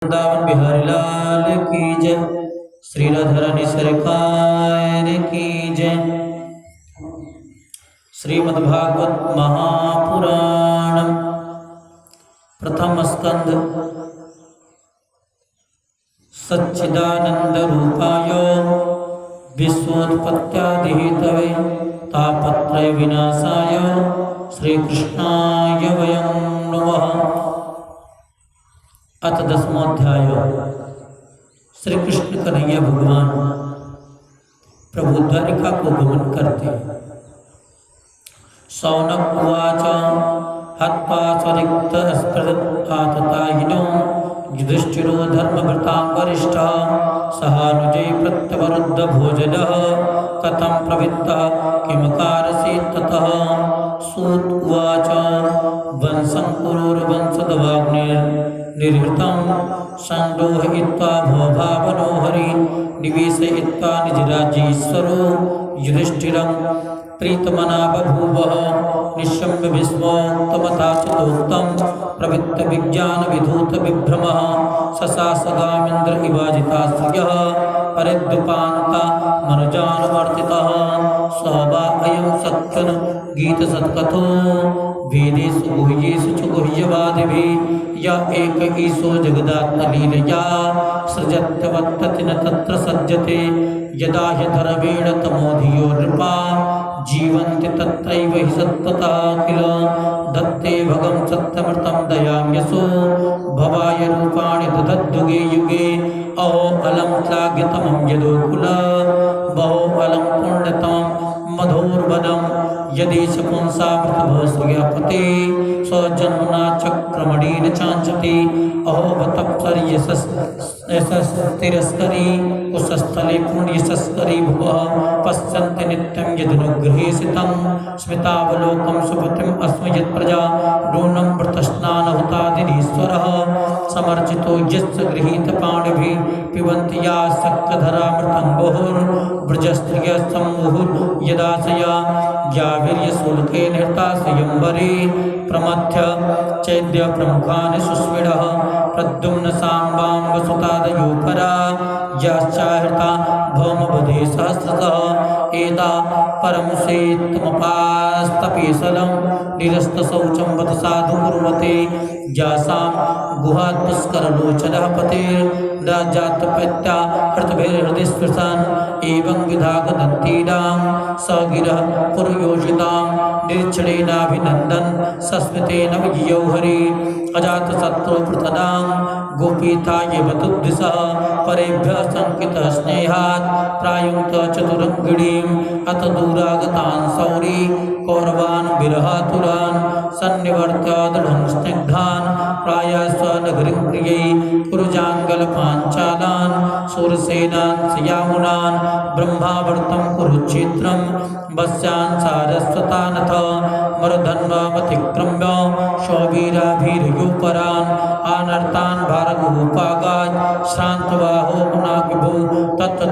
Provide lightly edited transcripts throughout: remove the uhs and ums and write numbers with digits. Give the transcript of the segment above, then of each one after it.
वृंदावन बिहारी लाल की जय। श्री राधारानी सरकार की जय। श्रीमद्भागवत महापुराण प्रथम स्कंद। सच्चिदानंद रूपाय विश्वोत्पत्त्यादिहेतवे तापत्रय विनाशाय श्रीकृष्णाय वयं नमः। अथ 10वां अध्याय। श्री कृष्ण कन्हैया भगवान प्रभु द्वारिका को गमन करते। शौनक उवाच हत्वा स्वरिक्त स्पृहताततायिनो युधिष्ठिरो धर्मभृतां वरिष्ठः सहानुजै प्रत्यवरुद्ध भोजनः कथं प्रवृत्तः किमकारसि ततः। सूत उवाच वंशं कुरुर्वंशदवाग्निर्निर्हृतं संदोहयित्वा भवभावनो हरि निवेशयित्वा निजराज्येश्वरो युधिष्ठिरं प्रीतमना बभूवः। निशम्य विस्मोक्तमथा चतुक्तं प्रवृत्त विज्ञान विधूत विभ्रमः ससासगामिन्द्र इवाजिताश्रियः परिद्युपान्ता मनुजानुवर्तितः। स वा अयं सत्यन गीतसत्कथो वेदेषु गुह्येषु च गुह्यवादिभिः य एक ईशो जगदात्मलीलया सृजत्यवत्तति न तत्र सज्जते। यदा ह्यधर्मेण तमोधियो नृपा जीवन्ति तत्रैव हि सत्ततः किल। दत्ते भगं सत्यमृतं दयां यशो भवाय रूपाणि ददद्युगे युगे। अहो अलं श्लाघ्यतमं यदोकुल बहो अलं पुण्यतमं मधोर्वनं यदीश पुंसामृतभः श्रियपते स्वजन्मना चक्रमणेन चाञ्चति। अहो बतप्तर्यशस्तिरस्करी कुशस्थले पुण्यशस्करी भुवः पश्यन्ति नित्यं यदनुगृहीसितं स्मितावलोकं सुपतिम् अस्म यत्प्रजा नूनं व्रतस्नानहुतादिरीश्वरः समर्चितो यस्य गृहीतपाणिभिः पिबन्ति या शक्तधरामृतं बहुर्व्रजस्त्रियसम्मुहुः यदाशया यावीर्यशुल्केन हृता स्वयंवरे प्रमथ्य चैद्य प्रमुखान् सुस्मिडः प्रद्युम्न साम्बाम्बसुतादयो परा याश्चाहृता भौमवधे सहस्रशः। एता परमुषेत्तमपास्तपेशलं निरस्तशौचं वत साधु कुर्वते यासां गुहात्पुष्करलोचनः पतेर्राजातपैत्या हृतभिर्हृदि स्पृशन् एवं विधा गदन्तीनां स गिरः पुरयोषितां निरीक्षणेनाभिनन्दन् सस्मितेन विजयौ हरि अजातशत्रु पृथदां गोपीताय वतुद्दिशः परेभ्यः शङ्कितः स्नेहात् प्रायुङ्क्त चतुरङ्गिणीं अथ दूरागतान् सौरी कौरवान् विरहातुरान् सन्निवर्त्य दृढं स्निग्धान् प्रायस्वनगरीं प्रियै कुरुजाङ्गलपाञ्चालान् शूरसेनान् सयामुनान् ब्रह्मावर्तं कुरुक्षेत्रं वस्यान् सारस्वतानथ मरधन्वामतिक्रम्य शौवीराभिर्योपरान् आनर्तान् भारगोपागान् श्रान्तबाहो मुनाविभो तत्र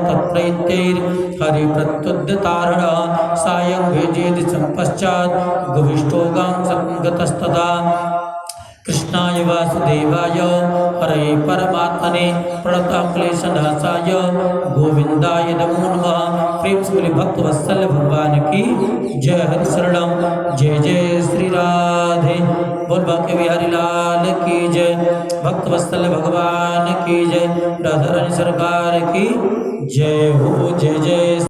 तत्रैतैर्हरिप्रत्युद्यतारणः सायं भेजेदिशं पश्चात् गविष्ठोगां संगतस्तदा। कृष्णाय वासुदेवाय हरये परमात्मने प्रणतं क्लेशनाशाय गोविंदाय नमो नमः। प्रेम से बोले भक्तवत्सल भगवान की जय। हरि शरणम जय जय श्री राधे। बोल बाके बिहारी लाल की जय। भक्तवत्सल भगवान की जय। राधा रानी सरकार की जय हो। जय जय।